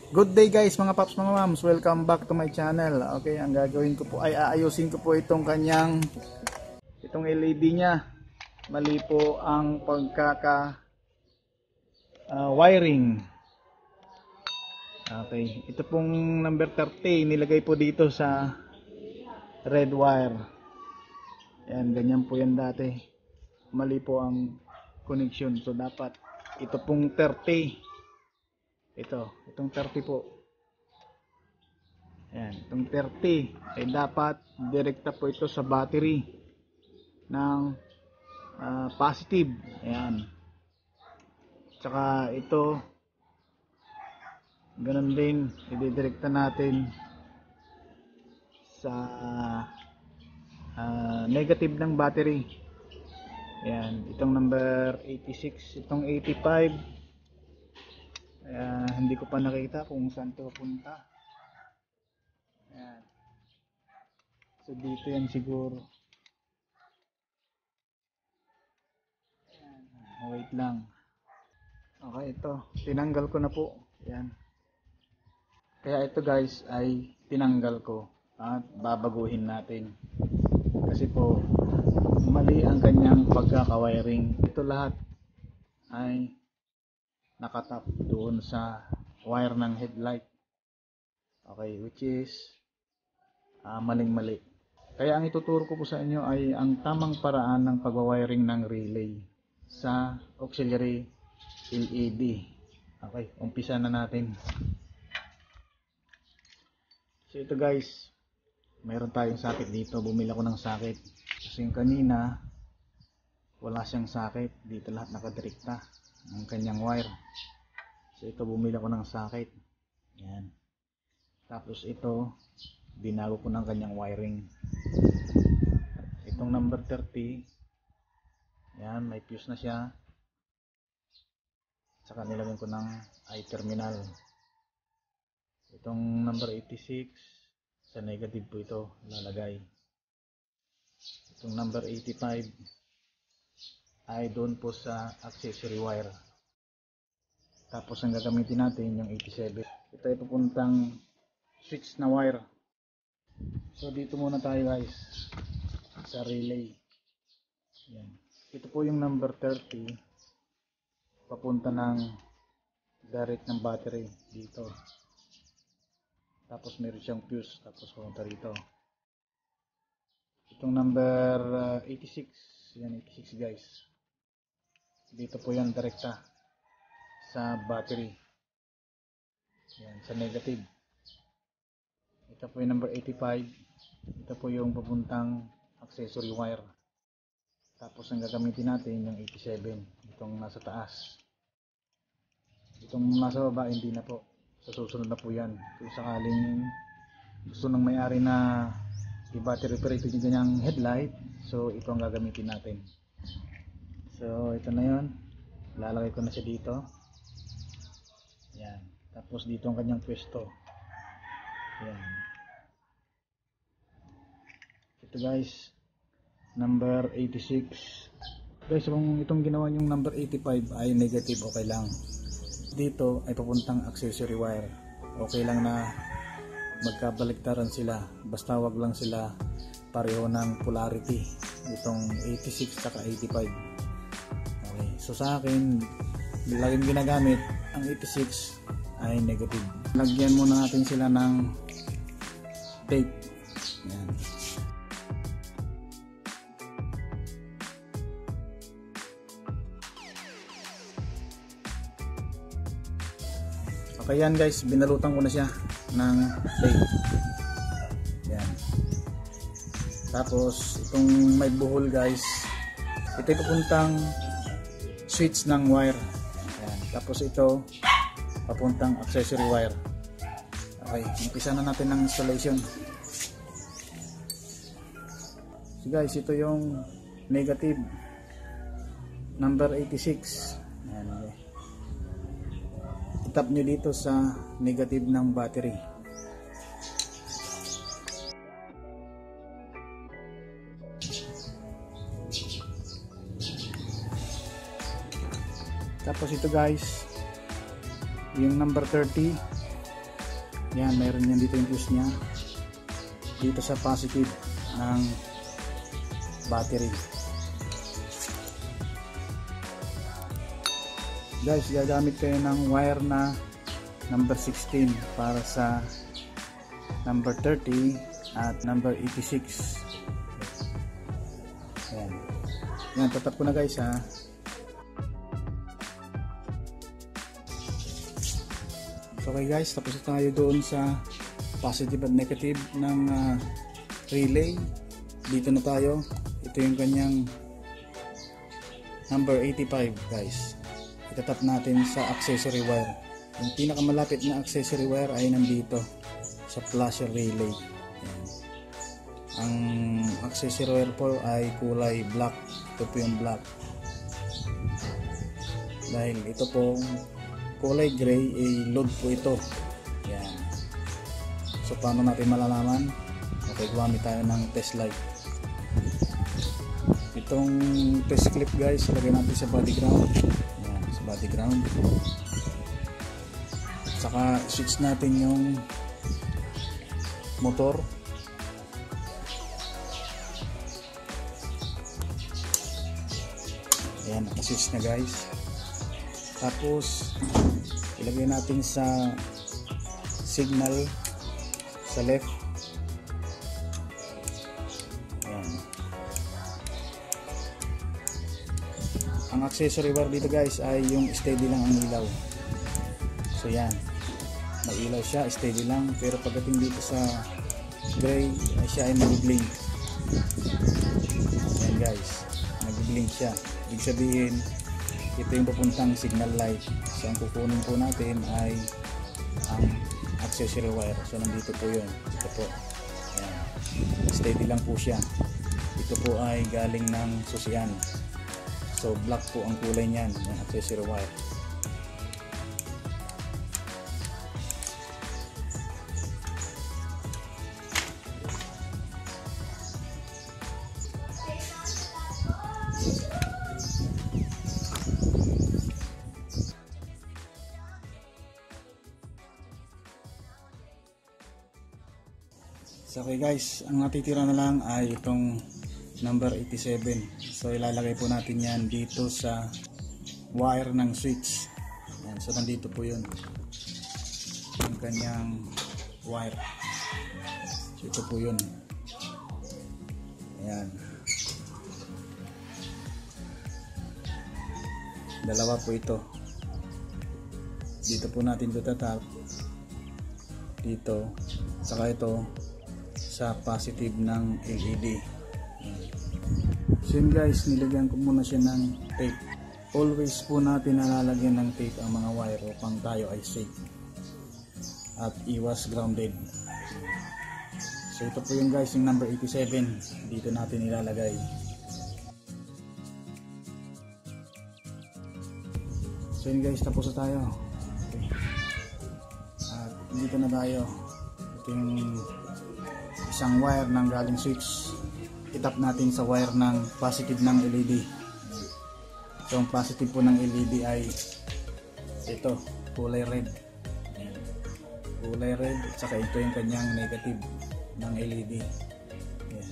Good day guys, mga paps, mga mams, welcome back to my channel. Okay, ang gagawin ko po ay aayusin ko po itong LED niya. Mali po ang wiring. Okay, ito pong number 30 nilagay po dito sa red wire. Yan, ganyan po yan dati. Mali po ang connection, so dapat ito pong 30. Itong 30 po. Ayan, itong 30 ay dapat direkta po ito sa battery ng positive. Ayan. Tsaka ito ganun din, ididirekta natin sa negative ng battery. Ayan, itong number 86, itong 85. Hindi ko pa nakita kung saan ito punta. Ayan. So dito yan siguro. Ayan. Wait lang. Okay, ito tinanggal ko na po. Ayan. Kaya ito guys ay tinanggal ko at babaguhin natin. Kasi po mali ang kanyang pagkaka-wiring. Ito lahat ay nakatap doon sa wire ng headlight. Okay, which is maling-mali. Kaya ang ituturo ko po sa inyo ay ang tamang paraan ng pagwa-wiring ng relay sa auxiliary LED. Okay, umpisa na natin. So ito guys, mayroon tayong socket dito. Bumili ako ng socket kasi yung kanina wala siyang socket. Dito lahat nakadirekta ang kanyang wire. So ito bumili ko ng socket. Yan. Tapos ito binago ko ng kanyang wiring. Itong number 30, yan, may fuse na siya. Saka nilagyan ko ng I-terminal. Itong number 86 sa negative po ito lalagay. Itong number 85 ay doon po sa accessory wire. Tapos ang gagamitin natin yung 87. Ito ay pupuntang switch na wire. So dito muna tayo guys sa relay. Yan. Ito po yung number 30 papunta ng direct ng battery dito. Tapos meron siyang fuse, tapos pupunta rito. Itong number 86, yan 86 guys. Dito po yan direkta sa battery. Yan, sa negative. Ito po yung number 85. Ito po yung papuntang accessory wire. Tapos ang gagamitin natin yung 87. Itong nasa taas. Itong nasa baba hindi na po. Sa susunod na po yan. Kung sakaling gusto ng may-ari na i-battery operated yung kanyang headlight, so ito ang gagamitin natin. So ito na yun, lalagay ko na siya dito. Yan. Tapos dito ang kanyang pwesto. Yan. Ito guys, number 86. Guys, kung itong ginawa yung number 85 ay negative, okay lang. Dito ay papuntang accessory wire. Okay lang na magkabaliktaran sila, basta wag lang sila pareho ng polarity. Itong 86 saka 85. Okay, so sa akin laging ginagamit ang 86 ay negative. Lagyan muna natin sila ng tape. Yan. Okay yan guys, binalutan ko na siya ng tape. Yan. Tapos itong may buhol guys, ito ay papuntang switch ng wire. Yan. Tapos ito papuntang accessory wire. Okay, umpisa na natin ng installation. So guys, ito yung negative number 86. Yan, okay. Itap nyo dito sa negative ng battery. Tapos ito guys, yung number 30 Yan, mayroon yan dito yung fuse nya dito sa positive ng battery. Guys, gagamit kayo ng wire na number 16 para sa number 30 at number 86. Yan. Yan, tatap ko na guys ha. Okay guys, tapos tayo doon sa positive at negative ng relay. Dito na tayo. Ito yung kanyang number 85 guys. Itatap natin sa accessory wire. Yung pinakamalapit na accessory wire ay nandito sa flasher relay. Ayan. Ang accessory wire po ay kulay black. Ito po yung black. Dahil ito po kulay gray ay load po ito. Yan. So paano natin malalaman? Okay, gumamit tayo ng test light. Itong test clip guys, lagay natin sa body ground. Yan, sa body ground. Saka switch natin yung motor. Yan, naka-switch na guys. Tapos ilagay natin sa signal sa left. Ayan. Ang accessory wire dito guys ay yung steady lang ang ilaw. So yan, may ilaw siya, steady lang, pero pagdating dito sa gray ay siya ay nag-blink. Ayan guys, nag-blink siya. Ibig sabihin ito yung papuntang signal light. So ang kukunin po natin ay ang accessory wire. So nandito po yun. Ito po. Ayan. Steady lang po siya. Ito po ay galing ng susian. So black po ang kulay niyan, yung accessory wire. So okay guys, ang natitira na lang ay itong number 87. So ilalagay po natin yan dito sa wire ng switch. Yan, so nandito po yun yung kanyang wire. So ito po yun. Ayan. Dalawa po ito. Dito po natin ito tatap. Dito. Saka ito sa positive ng LED. So yun guys, nilagyan ko muna siya ng tape. Always po natin nalalagyan ng tape ang mga wire upang tayo ay safe at iwas grounded. So ito po yung guys, yung number 87. Dito natin ilalagay. So yun guys, tapos na tayo. Okay. At dito na tayo. Ito yung isang wire ng galing switch. Itap natin sa wire ng positive ng LED. So ang positive po ng LED ay ito, kulay red. Kulay red at saka ito yung kanyang negative ng LED. Ayan.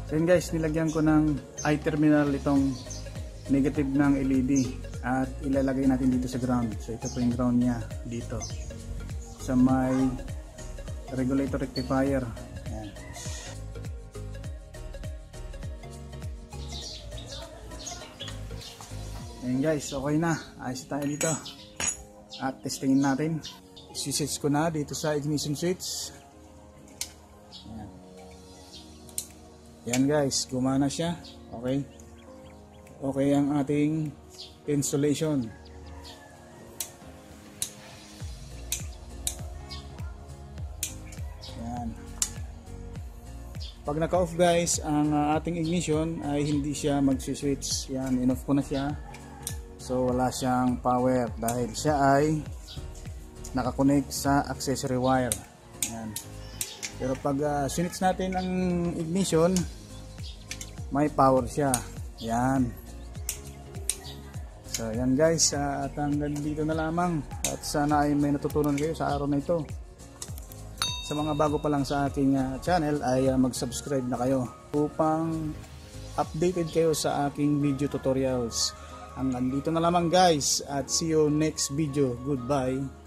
So yun guys, nilagyan ko ng I-terminal itong negative ng LED at ilalagay natin dito sa ground. So ito po yung ground niya dito sa may regulator rectifier. Ayan. Ayan guys, okay na. Ayos tayo dito. At testingin natin. I-switch ko na dito sa ignition switch. Ayan. Ayan guys, gumana siya. Okay. Okay ang ating installation. Yan. Pag naka-off guys, ang ating ignition ay hindi siya mag-switch. Yan, in-off ko na siya. So wala siyang power dahil siya ay nakakonect sa accessory wire. Yan. Pero pag switch natin ang ignition, may power siya. Yan. So yan guys, at hanggang dito na lamang, at sana ay may natutunan kayo sa araw na ito. Sa mga bago pa lang sa aking channel ay mag-subscribe na kayo upang updated kayo sa aking video tutorials. Hanggang dito na lamang guys, at see you next video. Goodbye.